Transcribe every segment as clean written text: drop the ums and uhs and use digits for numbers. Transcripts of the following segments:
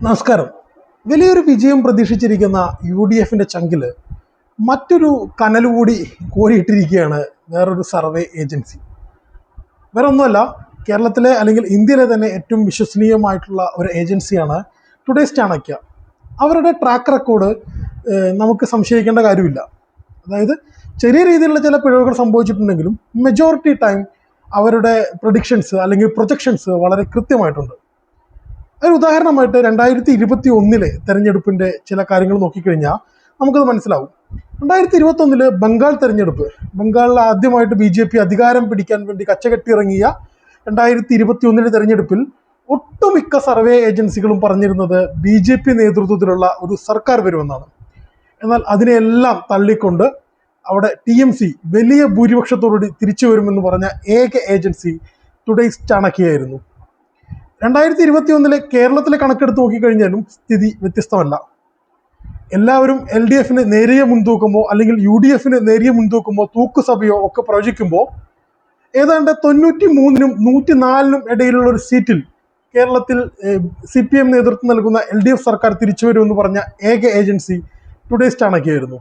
നമസ്കാരം. വലിയൊരു വിജയം പ്രതീക്ഷിച്ചിരിക്കുന്ന UDFന്റെ ചങ്കില് മറ്റൊരു കനലുകൂടി കോരിയിട്ടിരിക്കുകയാണ് വേറൊരു സർവേ ഏജൻസി. വേറെ ഒന്നുമല്ല, കേരളത്തിലെ അല്ലെങ്കിൽ ഇന്ത്യയിലെ തന്നെ ഏറ്റവും വിശ്വസനീയമായിട്ടുള്ള ഒരു ഏജൻസിയാണ് ടുഡേസ് ചാണക്യ. അവരുടെ ട്രാക്ക് റെക്കോർഡ് നമുക്ക് സംശയിക്കേണ്ട കാര്യമില്ല. അതായത് ചെറിയ രീതിയിലുള്ള ചില പിഴവുകൾ സംഭവിച്ചിട്ടുണ്ടെങ്കിലും മെജോറിറ്റി ടൈം അവരുടെ പ്രൊഡിക്ഷൻസ് അല്ലെങ്കിൽ പ്രൊജക്ഷൻസ് വളരെ കൃത്യമായിട്ടുണ്ട്. ഒരു ഉദാഹരണമായിട്ട് 2021 തെരഞ്ഞെടുപ്പിന്റെ ചില കാര്യങ്ങൾ നോക്കിക്കഴിഞ്ഞാൽ നമുക്കത് മനസ്സിലാവും. 2021 ബംഗാൾ തെരഞ്ഞെടുപ്പ്, ബംഗാളിൽ ആദ്യമായിട്ട് BJP അധികാരം പിടിക്കാൻ വേണ്ടി കച്ചകെട്ടിയിറങ്ങിയ 2021 തെരഞ്ഞെടുപ്പിൽ ഒട്ടുമിക്ക സർവേ ഏജൻസികളും പറഞ്ഞിരുന്നത് BJP നേതൃത്വത്തിലുള്ള ഒരു സർക്കാർ വരുമെന്നാണ്. എന്നാൽ അതിനെല്ലാം തള്ളിക്കൊണ്ട് അവിടെ TMC വലിയ ഭൂരിപക്ഷത്തോടുകൂടി തിരിച്ചു വരുമെന്ന് പറഞ്ഞ ഏക ഏജൻസി ടുഡേസ് ചാണക്യയായിരുന്നു. 2021 കേരളത്തിലെ കണക്കെടുത്ത് നോക്കിക്കഴിഞ്ഞാലും സ്ഥിതി വ്യത്യസ്തമല്ല. എല്ലാവരും LDFന് നേരിയ മുൻതൂക്കമോ അല്ലെങ്കിൽ UDFന് നേരിയ മുൻതൂക്കമോ തൂക്കുസഭയോ ഒക്കെ പ്രവചിക്കുമ്പോൾ ഏതാണ്ട് 93-നും 104-നും ഇടയിലുള്ള ഒരു സീറ്റിൽ കേരളത്തിൽ CPM നേതൃത്വം നൽകുന്ന LDF സർക്കാർ തിരിച്ചു വരുമെന്ന് പറഞ്ഞ ഏക ഏജൻസി ടുഡേസ് ചാണക്യയായിരുന്നു.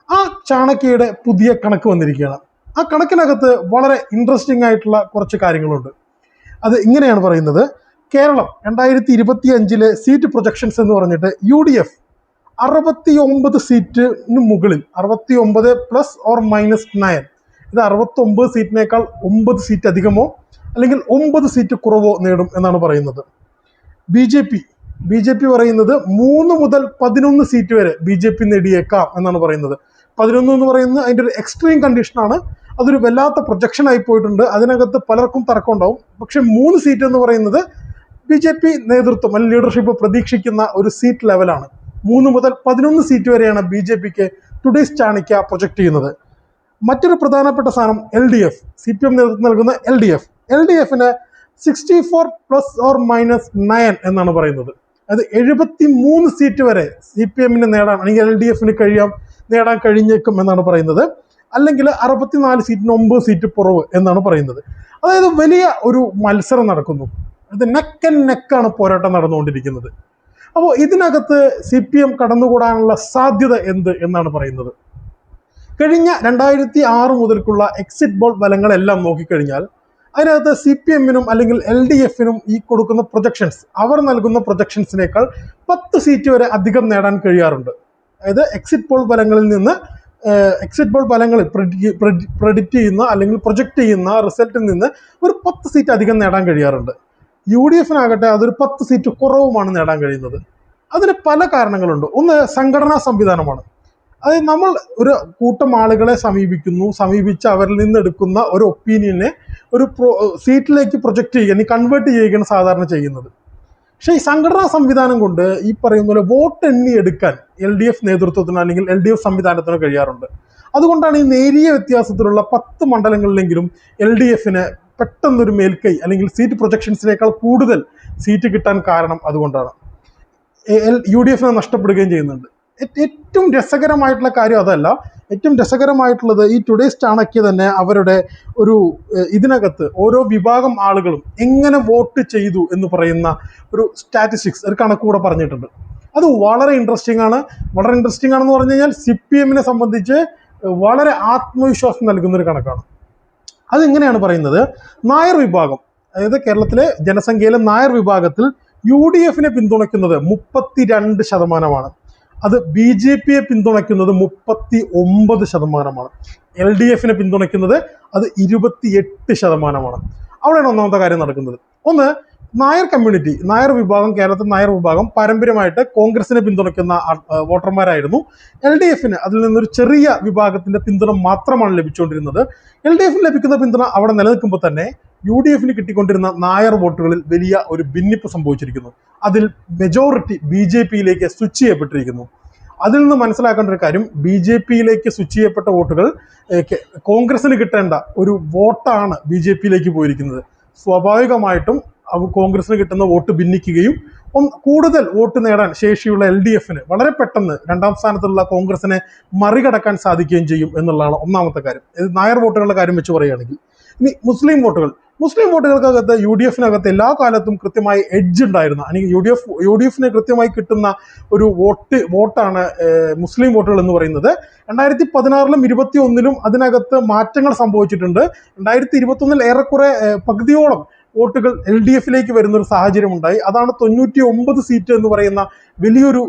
ആ ചാണക്യയുടെ പുതിയ കണക്ക് വന്നിരിക്കുകയാണ്. ആ കണക്കിനകത്ത് വളരെ ഇൻട്രസ്റ്റിംഗ് ആയിട്ടുള്ള കുറച്ച് കാര്യങ്ങളുണ്ട്. അത് ഇങ്ങനെയാണ് പറയുന്നത്. കേരളം 2025 സീറ്റ് പ്രൊജക്ഷൻസ് എന്ന് പറഞ്ഞിട്ട് UDF 69 സീറ്റിന് മുകളിൽ, 69 +or-9, ഇത് 69 സീറ്റിനേക്കാൾ 9 സീറ്റ് അധികമോ അല്ലെങ്കിൽ 9 സീറ്റ് കുറവോ നേടും എന്നാണ് പറയുന്നത്. BJP പറയുന്നത് 3 മുതൽ 11 സീറ്റ് വരെ BJP നേടിയേക്കാം എന്നാണ് പറയുന്നത്. 11 എന്ന് പറയുന്നത് അതിൻ്റെ ഒരു എക്സ്ട്രീം കണ്ടീഷനാണ്. അതൊരു വല്ലാത്ത പ്രൊജക്ഷൻ ആയി പോയിട്ടുണ്ട്. അതിനകത്ത് പലർക്കും തർക്കം ഉണ്ടാവും. പക്ഷെ 3 സീറ്റ് എന്ന് പറയുന്നത് BJP നേതൃത്വം അല്ലെങ്കിൽ ലീഡർഷിപ്പ് പ്രതീക്ഷിക്കുന്ന ഒരു സീറ്റ് ലെവലാണ്. 3 മുതൽ 11 സീറ്റ് വരെയാണ് BJPക്ക് ടുഡേസ് ചാണക്യ പ്രൊജക്ട് ചെയ്യുന്നത്. മറ്റൊരു പ്രധാനപ്പെട്ട സാധനം LDF, CPM നേതൃത്വം നൽകുന്ന LDFന് 64 +or-9 എന്നാണ് പറയുന്നത്. അത് 73 സീറ്റ് വരെ CPMന് നേടാൻ അല്ലെങ്കിൽ LDFന് നേടാൻ കഴിഞ്ഞേക്കും എന്നാണ് പറയുന്നത്. അല്ലെങ്കിൽ 64 സീറ്റിന് 9 സീറ്റ് കുറവ് എന്നാണ് പറയുന്നത്. അതായത് വലിയ ഒരു മത്സരം നടക്കുന്നു. ഇത് നെക്ക് ആൻഡ് നെക്കാണ് പോരാട്ടം നടന്നുകൊണ്ടിരിക്കുന്നത്. അപ്പോൾ ഇതിനകത്ത് CPM കടന്നുകൂടാനുള്ള സാധ്യത എന്ത് എന്നാണ് പറയുന്നത്. കഴിഞ്ഞ 2006 മുതൽക്കുള്ള എക്സിറ്റ് പോൾ ഫലങ്ങളെല്ലാം നോക്കിക്കഴിഞ്ഞാൽ അതിനകത്ത് CPMനും അല്ലെങ്കിൽ LDFനും ഈ കൊടുക്കുന്ന പ്രൊജക്ഷൻസ്, അവർ നൽകുന്ന പ്രൊജക്ഷൻസിനേക്കാൾ 10 സീറ്റ് വരെ അധികം നേടാൻ കഴിയാറുണ്ട്. അതായത് എക്സിറ്റ് പോൾ ഫലങ്ങളിൽ പ്രെഡിക്റ്റ് ചെയ്യുന്ന അല്ലെങ്കിൽ പ്രൊജക്റ്റ് ചെയ്യുന്ന റിസൾട്ടിൽ നിന്ന് ഒരു 10 സീറ്റ് അധികം നേടാൻ കഴിയാറുണ്ട്. UDFനാകട്ടെ അതൊരു 10 സീറ്റ് കുറവുമാണ് നേടാൻ കഴിയുന്നത്. അതിന് പല കാരണങ്ങളുണ്ട്. ഒന്ന്, സംഘടനാ സംവിധാനമാണ്. അതായത് നമ്മൾ ഒരു കൂട്ടം ആളുകളെ സമീപിച്ച് അവരിൽ നിന്ന് എടുക്കുന്ന ഒരു ഒപ്പീനിയനെ ഒരു സീറ്റിലേക്ക് പ്രൊജക്റ്റ് ചെയ്യുക, കൺവേർട്ട് ചെയ്യുകയാണ് സാധാരണ ചെയ്യുന്നത്. പക്ഷേ ഈ സംഘടനാ സംവിധാനം കൊണ്ട് ഈ പറയുന്ന പോലെ വോട്ട് എണ്ണി എടുക്കാൻ LDF നേതൃത്വത്തിന് അല്ലെങ്കിൽ LDF സംവിധാനത്തിന് കഴിയാറുണ്ട്. അതുകൊണ്ടാണ് ഈ നേരിയ വ്യത്യാസത്തിലുള്ള 10 മണ്ഡലങ്ങളിലെങ്കിലും LDFന് പെട്ടെന്നൊരു മേൽക്കൈ അല്ലെങ്കിൽ സീറ്റ് പ്രൊജക്ഷൻസിനേക്കാൾ കൂടുതൽ സീറ്റ് കിട്ടാൻ കാരണം അതുകൊണ്ടാണ്. UDFന് നഷ്ടപ്പെടുകയും ചെയ്യുന്നുണ്ട്. ഏറ്റവും രസകരമായിട്ടുള്ള കാര്യം അതല്ല. ഏറ്റവും രസകരമായിട്ടുള്ളത് ഈ ടുഡേസ് ചാണക്യ തന്നെ അവരുടെ ഒരു ഇതിനകത്ത് ഓരോ വിഭാഗം ആളുകളും എങ്ങനെ വോട്ട് ചെയ്തു എന്ന് പറയുന്ന ഒരു സ്റ്റാറ്റിസ്റ്റിക്സ്, ഒരു കണക്ക് കൂടെ പറഞ്ഞിട്ടുണ്ട്. അത് വളരെ ഇൻട്രസ്റ്റിംഗ് ആണ്. വളരെ ഇൻട്രസ്റ്റിംഗ് ആണെന്ന് പറഞ്ഞു കഴിഞ്ഞാൽ CPMനെ സംബന്ധിച്ച് വളരെ ആത്മവിശ്വാസം നൽകുന്നൊരു കണക്കാണ്. അതിങ്ങനെയാണ് പറയുന്നത്. നായർ വിഭാഗം, അതായത് കേരളത്തിലെ ജനസംഖ്യയിലെ നായർ വിഭാഗത്തിൽ UDFനെ പിന്തുണയ്ക്കുന്നത് 32%. അത് BJPയെ പിന്തുണയ്ക്കുന്നത് 39%. LDFനെ പിന്തുണയ്ക്കുന്നത് അത് 28%. അവിടെയാണ് ഒന്നാമത്തെ കാര്യം നടക്കുന്നത്. ഒന്ന്, നായർ കമ്മ്യൂണിറ്റി, നായർ വിഭാഗം, കേരളത്തിൽ നായർ വിഭാഗം പാരമ്പര്യമായിട്ട് കോൺഗ്രസിനെ പിന്തുണയ്ക്കുന്ന വോട്ടർമാരായിരുന്നു. LDFന് അതിൽ നിന്നൊരു ചെറിയ വിഭാഗത്തിന്റെ പിന്തുണ മാത്രമാണ് ലഭിച്ചുകൊണ്ടിരുന്നത്. LDFന് ലഭിക്കുന്ന പിന്തുണ അവിടെ നിലനിൽക്കുമ്പോൾ തന്നെ UDFന് കിട്ടിക്കൊണ്ടിരുന്ന നായർ വോട്ടുകളിൽ വലിയ ഒരു ഭിന്നിപ്പ് സംഭവിച്ചിരിക്കുന്നു. അതിൽ മെജോറിറ്റി BJPയിലേക്ക് സ്വിച്ച് ചെയ്യപ്പെട്ടിരിക്കുന്നു. അതിൽ നിന്ന് മനസ്സിലാക്കേണ്ട ഒരു കാര്യം, BJPയിലേക്ക് സ്വിച്ച് ചെയ്യപ്പെട്ട വോട്ടുകൾ കോൺഗ്രസിന് കിട്ടേണ്ട ഒരു വോട്ടാണ് BJPയിലേക്ക് പോയിരിക്കുന്നത്. സ്വാഭാവികമായിട്ടും കോൺഗ്രസിന് കിട്ടുന്ന വോട്ട് ഭിന്നിക്കുകയും കൂടുതൽ വോട്ട് നേടാൻ ശേഷിയുള്ള LDFന് വളരെ പെട്ടെന്ന് 2ാം സ്ഥാനത്തുള്ള കോൺഗ്രസിനെ മറികടക്കാൻ സാധിക്കുകയും ചെയ്യും എന്നുള്ളതാണ് ഒന്നാമത്തെ കാര്യം. നായർ വോട്ടുകളുടെ കാര്യം വെച്ച് പറയുകയാണെങ്കിൽ. ഇനി മുസ്ലിം വോട്ടുകൾ, മുസ്ലിം വോട്ടുകൾക്കകത്ത് UDF-നകത്ത് എല്ലാ കാലത്തും കൃത്യമായി എഡ്ജ് ഉണ്ടായിരുന്നു. അല്ലെങ്കിൽ യു ഡി എഫിന് കൃത്യമായി കിട്ടുന്ന ഒരു വോട്ടാണ് മുസ്ലിം വോട്ടുകൾ എന്ന് പറയുന്നത്. 2016-ലും 2021-ലും അതിനകത്ത് മാറ്റങ്ങൾ സംഭവിച്ചിട്ടുണ്ട്. 2021-ൽ ഏറെക്കുറെ പകുതിയോളം വോട്ടുകൾ LDF-ലേക്ക് വരുന്ന ഒരു സാഹചര്യം ഉണ്ടായി. അതാണ് 99 സീറ്റ് എന്ന് പറയുന്ന വലിയൊരു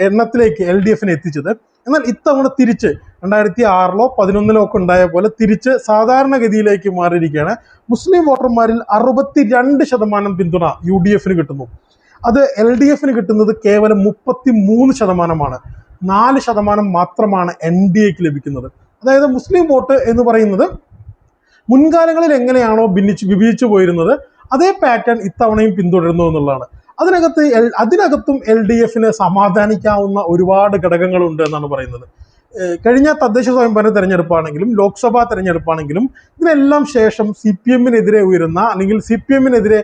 എണ്ണത്തിലേക്ക് LDF-നെ എത്തിച്ചത്. എന്നാൽ ഇത്തവണ തിരിച്ച് 2006-ലോ 2011-ലോ ഒക്കെ ഉണ്ടായ പോലെ തിരിച്ച് സാധാരണഗതിയിലേക്ക് മാറിയിരിക്കുകയാണ്. മുസ്ലിം വോട്ടർമാരിൽ 62% പിന്തുണ UDF-ന് കിട്ടുന്നു. അത് LDF-ന് കിട്ടുന്നത് കേവലം 33%. 4% മാത്രമാണ് NDA-ക്ക് ലഭിക്കുന്നത്. അതായത് മുസ്ലിം വോട്ട് എന്ന് പറയുന്നത് മുൻകാലങ്ങളിൽ എങ്ങനെയാണോ വിഭജിച്ചു പോയിരുന്നത് അതേ പാറ്റേൺ ഇത്തവണയും പിന്തുടരുന്നു എന്നുള്ളതാണ്. അതിനകത്തും LDF-ന് സമാധാനിക്കാവുന്ന ഒരുപാട് ഘടകങ്ങളുണ്ട് എന്നാണ് പറയുന്നത്. കഴിഞ്ഞ തദ്ദേശ സ്വയംഭരണ തെരഞ്ഞെടുപ്പാണെങ്കിലും ലോക്സഭാ തെരഞ്ഞെടുപ്പാണെങ്കിലും ഇതിനെല്ലാം ശേഷം CPM-നെതിരെ ഉയരുന്ന അല്ലെങ്കിൽ CPM-നെതിരെ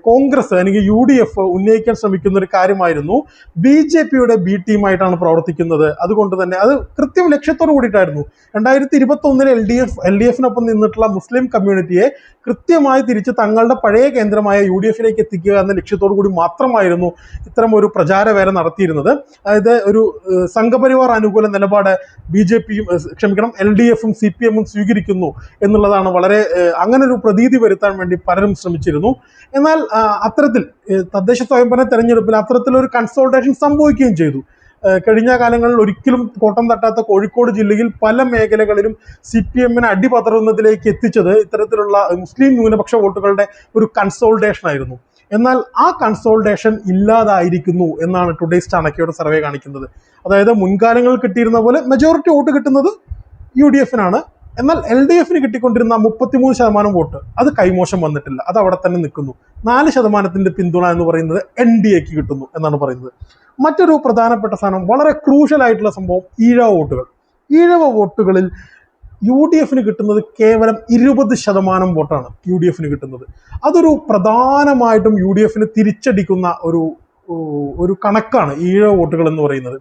കോൺഗ്രസ് അല്ലെങ്കിൽ UDF ഉന്നയിക്കാൻ ശ്രമിക്കുന്ന ഒരു കാര്യമായിരുന്നു BJP-യുടെ B ടീമായിട്ടാണ് പ്രവർത്തിക്കുന്നത്. അതുകൊണ്ട് തന്നെ അത് കൃത്യം ലക്ഷ്യത്തോട് കൂടിയിട്ടായിരുന്നു. 2021-ൽ LDF-നൊപ്പം നിന്നിട്ടുള്ള മുസ്ലിം കമ്മ്യൂണിറ്റിയെ കൃത്യമായി തിരിച്ച് തങ്ങളുടെ പഴയ കേന്ദ്രമായ UDF-ലേക്ക് എത്തിക്കുക എന്ന ലക്ഷ്യത്തോടു കൂടി മാത്രമായിരുന്നു ഇത്തരം ഒരു പ്രചാരവേല നടത്തിയിരുന്നത്. അതായത് ഒരു സംഘപരിവാർ അനുകൂല നിലപാട് LDF-ഉം CPM-ഉം സ്വീകരിക്കുന്നു എന്നുള്ളതാണ് അങ്ങനെ ഒരു പ്രതീതി വരുത്താൻ വേണ്ടി പലരും ശ്രമിച്ചിരുന്നു. എന്നാൽ അത്തരത്തിൽ തദ്ദേശ സ്വയംഭരണ തെരഞ്ഞെടുപ്പിൽ അത്തരത്തിലൊരു കൺസോൾട്ടേഷൻ സംഭവിക്കുകയും ചെയ്തു. കഴിഞ്ഞ കാലങ്ങളിൽ ഒരിക്കലും കോട്ടം തട്ടാത്ത കോഴിക്കോട് ജില്ലയിൽ പല മേഖലകളിലും CPM-നെ അടിപതറുന്നതിലേക്ക് എത്തിച്ചത് ഇത്തരത്തിലുള്ള മുസ്ലിം ന്യൂനപക്ഷ വോട്ടുകളുടെ ഒരു കൺസോൾട്ടേഷൻ ആയിരുന്നു. എന്നാൽ ആ കൺസോൾട്ടേഷൻ ഇല്ലാതായിരിക്കുന്നു എന്നാണ് ടുഡേയ്സ് ചാണക്യയുടെ സർവേ കാണിക്കുന്നത്. അതായത് മുൻകാലങ്ങളിൽ കിട്ടിയിരുന്ന പോലെ മെജോറിറ്റി വോട്ട് കിട്ടുന്നത് UDF-നാണ്. എന്നാൽ LDF-ന് കിട്ടിക്കൊണ്ടിരുന്ന 33% വോട്ട് അത് കൈമോശം വന്നിട്ടില്ല, അത് അവിടെ തന്നെ നിൽക്കുന്നു. 4% പിന്തുണ എന്ന് പറയുന്നത് NDA-ക്ക് കിട്ടുന്നു എന്നാണ് പറയുന്നത്. മറ്റൊരു പ്രധാനപ്പെട്ട സാധനം, വളരെ ക്രൂഷ്യൽ ആയിട്ടുള്ള സംഭവം, ഈഴവ വോട്ടുകളിൽ UDF-ന് കിട്ടുന്നത് കേവലം 20% വോട്ടാണ് UDF-ന് കിട്ടുന്നത്. അതൊരു പ്രധാനമായിട്ടും UDF-ന് തിരിച്ചടിക്കുന്ന ഒരു കണക്കാണ് ഈഴവ വോട്ടുകൾ എന്ന് പറയുന്നത്.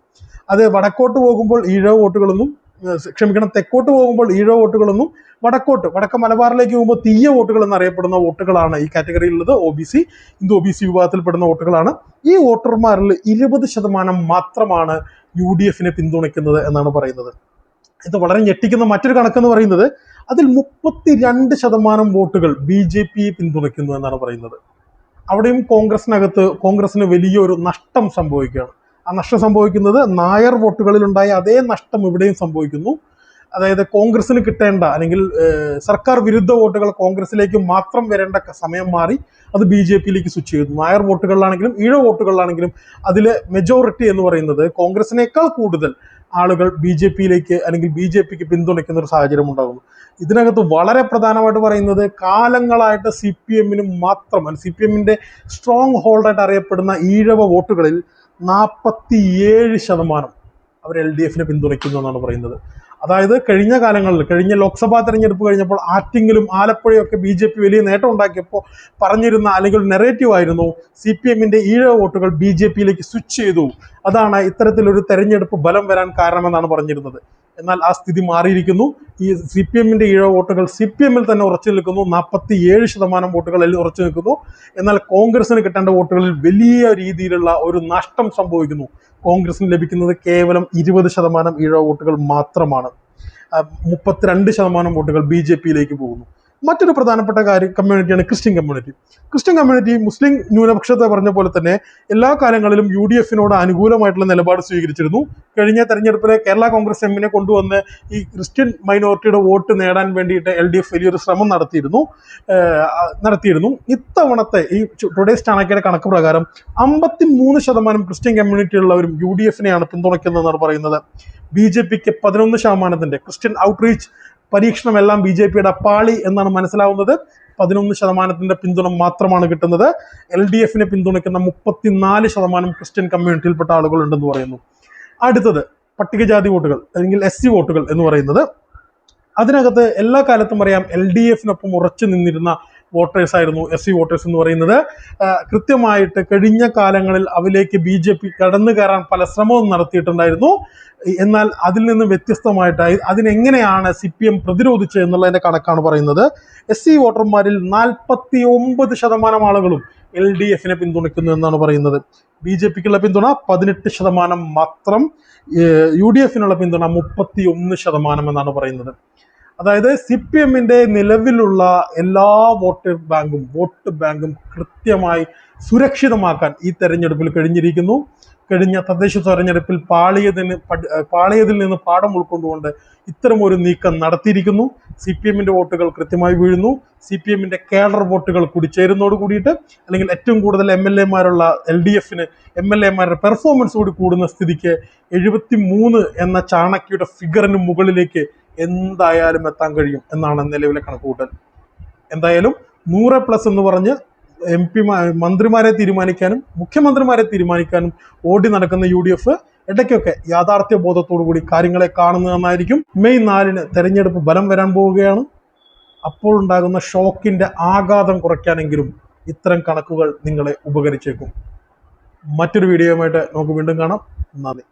അത് വടക്കോട്ട് പോകുമ്പോൾ ഈഴവ വോട്ടുകളൊന്നും തെക്കോട്ട് പോകുമ്പോൾ ഈഴവ വോട്ടുകളൊന്നും വടക്ക മലബാറിലേക്ക് പോകുമ്പോൾ തീയ വോട്ടുകൾ എന്നറിയപ്പെടുന്ന വോട്ടുകളാണ് ഈ കാറ്റഗറിയിലുള്ളത്. ഹിന്ദു OBC വിഭാഗത്തിൽപ്പെടുന്ന വോട്ടുകളാണ്. ഈ വോട്ടർമാരിൽ 20% മാത്രമാണ് UDF-നെ പിന്തുണയ്ക്കുന്നത് എന്നാണ് പറയുന്നത്. ഇത് വളരെ ഞെട്ടിക്കുന്ന മറ്റൊരു കണക്കെന്ന് പറയുന്നത് അതിൽ 32% വോട്ടുകൾ BJP പിന്തുണയ്ക്കുന്നു എന്നാണ് പറയുന്നത്. അവിടെയും കോൺഗ്രസിന് വലിയൊരു നഷ്ടം സംഭവിക്കുകയാണ്. ആ നഷ്ടം സംഭവിക്കുന്നത് നായർ വോട്ടുകളിലുണ്ടായ അതേ നഷ്ടം ഇവിടെയും സംഭവിക്കുന്നു. അതായത് കോൺഗ്രസിന് കിട്ടേണ്ട അല്ലെങ്കിൽ സർക്കാർ വിരുദ്ധ വോട്ടുകൾ കോൺഗ്രസിലേക്ക് മാത്രം വരേണ്ട സമയം മാറി അത് BJP-യിലേക്ക് സ്വിച്ച് ചെയ്തു. നായർ വോട്ടുകളിലാണെങ്കിലും ഈഴവ വോട്ടുകളിലാണെങ്കിലും അതിലെ മെജോറിറ്റി എന്ന് പറയുന്നത് കോൺഗ്രസിനേക്കാൾ കൂടുതൽ ആളുകൾ BJP-യിലേക്ക് അല്ലെങ്കിൽ BJP-ക്ക് പിന്തുണയ്ക്കുന്ന ഒരു സാഹചര്യം ഉണ്ടാകുന്നു. ഇതിനകത്ത് വളരെ പ്രധാനമായിട്ട് പറയുന്നത് കാലങ്ങളായിട്ട് CPM-ന് മാത്രം CPM-ന്റെ സ്ട്രോങ് ഹോൾഡായിട്ട് അറിയപ്പെടുന്ന ഈഴവ വോട്ടുകളിൽ 47% അവർ LDF-നെ പിന്തുണയ്ക്കുന്നു എന്നാണ് പറയുന്നത്. അതായത് കഴിഞ്ഞ ലോക്സഭാ തെരഞ്ഞെടുപ്പ് കഴിഞ്ഞപ്പോൾ ആറ്റിങ്ങലും ആലപ്പുഴയും ഒക്കെ BJP വലിയ നേട്ടം ഉണ്ടാക്കിയപ്പോൾ പറഞ്ഞിരുന്ന അല്ലെങ്കിൽ നെറേറ്റീവ് ആയിരുന്നു CPM-ന്റെ ഈഴവ വോട്ടുകൾ BJP-യിലേക്ക് സ്വിച്ച് ചെയ്തു, അതാണ് ഇത്തരത്തിലൊരു തെരഞ്ഞെടുപ്പ് ബലം വരാൻ കാരണമെന്നാണ് പറഞ്ഞിരുന്നത്. എന്നാൽ ആ സ്ഥിതി മാറിയിരിക്കുന്നു. ഈ CPM-ന്റെ ഈഴവ വോട്ടുകൾ CPM-ൽ തന്നെ ഉറച്ചു നിൽക്കുന്നു. 47% വോട്ടുകളിൽ ഉറച്ചു നിൽക്കുന്നു. എന്നാൽ കോൺഗ്രസിന് കിട്ടേണ്ട വോട്ടുകളിൽ വലിയ രീതിയിലുള്ള ഒരു നഷ്ടം സംഭവിക്കുന്നു. കോൺഗ്രസിന് ലഭിക്കുന്നത് കേവലം 20% ഈഴവ വോട്ടുകൾ മാത്രമാണ്. 32% വോട്ടുകൾ BJP-യിലേക്ക് പോകുന്നു. മറ്റൊരു പ്രധാനപ്പെട്ട കമ്മ്യൂണിറ്റിയാണ് ക്രിസ്ത്യൻ കമ്മ്യൂണിറ്റി. മുസ്ലിം ന്യൂനപക്ഷത്തെ പറഞ്ഞ പോലെ തന്നെ എല്ലാ കാലങ്ങളിലും UDF-നോട് അനുകൂലമായിട്ടുള്ള നിലപാട് സ്വീകരിച്ചിരുന്നു. കഴിഞ്ഞ തെരഞ്ഞെടുപ്പിലെ കേരള കോൺഗ്രസ് എമ്മിനെ കൊണ്ടുവന്ന് ഈ ക്രിസ്ത്യൻ മൈനോറിറ്റിയുടെ വോട്ട് നേടാൻ വേണ്ടിയിട്ട് LDF വലിയൊരു ശ്രമം നടത്തിയിരുന്നു. ഇത്തവണത്തെ ഈ ടുഡേയ്സ് ചാണക്യയുടെ കണക്ക് പ്രകാരം 53% ക്രിസ്ത്യൻ കമ്മ്യൂണിറ്റി ഉള്ളവരും UDF-നെയാണ് പിന്തുണയ്ക്കുന്നതെന്നാണ് പറയുന്നത്. BJP-ക്ക് 11%. ക്രിസ്ത്യൻ ഔട്ട്റീച്ച് പരീക്ഷണമെല്ലാം BJP-യുടെ പാളി എന്നാണ് മനസ്സിലാവുന്നത്. 11% പിന്തുണ മാത്രമാണ് കിട്ടുന്നത്. LDF-നെ പിന്തുണയ്ക്കുന്ന 34% ക്രിസ്ത്യൻ കമ്മ്യൂണിറ്റിയിൽപ്പെട്ട ആളുകളുണ്ടെന്ന് പറയുന്നു. അടുത്തത് പട്ടികജാതി വോട്ടുകൾ അല്ലെങ്കിൽ SC വോട്ടുകൾ എന്ന് പറയുന്നത്. അതിനകത്ത് എല്ലാ കാലത്തും അറിയാം LDF-നൊപ്പം ഉറച്ചു നിന്നിരുന്ന വോട്ടേഴ്സ് ആയിരുന്നു SC വോട്ടേഴ്സ് എന്ന് പറയുന്നത്. കൃത്യമായിട്ട് കഴിഞ്ഞ കാലങ്ങളിൽ അവരിലേക്ക് BJP കടന്നു കയറാൻ പല ശ്രമവും നടത്തിയിട്ടുണ്ടായിരുന്നു. എന്നാൽ അതിൽ നിന്ന് വ്യത്യസ്തമായിട്ട് അതിനെങ്ങനെയാണ് CPM പ്രതിരോധിച്ചത് എന്നുള്ളതിന്റെ കണക്കാണ് പറയുന്നത്. SC വോട്ടർമാരിൽ 49% ആളുകളും LDFനെ പിന്തുണയ്ക്കുന്നു എന്നാണ് പറയുന്നത്. BJPക്കുള്ള പിന്തുണ 18% മാത്രം, UDFനുള്ള പിന്തുണ 31% എന്നാണ് പറയുന്നത്. അതായത് CPMന്റെ നിലവിലുള്ള എല്ലാ വോട്ട് ബാങ്കും കൃത്യമായി സുരക്ഷിതമാക്കാൻ ഈ തെരഞ്ഞെടുപ്പിൽ കഴിഞ്ഞിരിക്കുന്നു. കഴിഞ്ഞ തദ്ദേശ തെരഞ്ഞെടുപ്പിൽ പാളിയതിൽ നിന്ന് പാഠം ഉൾക്കൊണ്ടുകൊണ്ട് ഇത്തരമൊരു നീക്കം നടത്തിയിരിക്കുന്നു. CPMന്റെ വോട്ടുകൾ കൃത്യമായി വീഴുന്നു. CPMന്റെ കേഡർ വോട്ടുകൾ കൂടി ചേരുന്നതോട് കൂടിയിട്ട്, അല്ലെങ്കിൽ ഏറ്റവും കൂടുതൽ MLA-മാരുള്ള LDFന് MLA-മാരുടെ പെർഫോമൻസ് കൂടി കൂടുന്ന സ്ഥിതിക്ക് 73 എന്ന ചാണക്യയുടെ ഫിഗറിന് മുകളിലേക്ക് എന്തായാലും എത്താൻ കഴിയും എന്നാണ് നിലവിലെ കണക്കുകൂട്ടൽ. എന്തായാലും 100+ എന്ന് പറഞ്ഞ് മന്ത്രിമാരെ തീരുമാനിക്കാനും മുഖ്യമന്ത്രിമാരെ തീരുമാനിക്കാനും ഓടി നടക്കുന്ന UDF ഇടയ്ക്കൊക്കെ യാഥാർത്ഥ്യ ബോധത്തോടു കൂടി കാര്യങ്ങളെ കാണുന്നതെന്നായിരിക്കും. മെയ് 4-ന് തെരഞ്ഞെടുപ്പ് ഫലം വരാൻ പോവുകയാണ്. അപ്പോൾ ഉണ്ടാകുന്ന ഷോക്കിന്റെ ആഘാതം കുറയ്ക്കാനെങ്കിലും ഇത്തരം കണക്കുകൾ നിങ്ങളെ ഉപകരിച്ചേക്കും. മറ്റൊരു വീഡിയോയുമായിട്ട് നമുക്ക് വീണ്ടും കാണാം. നന്ദി.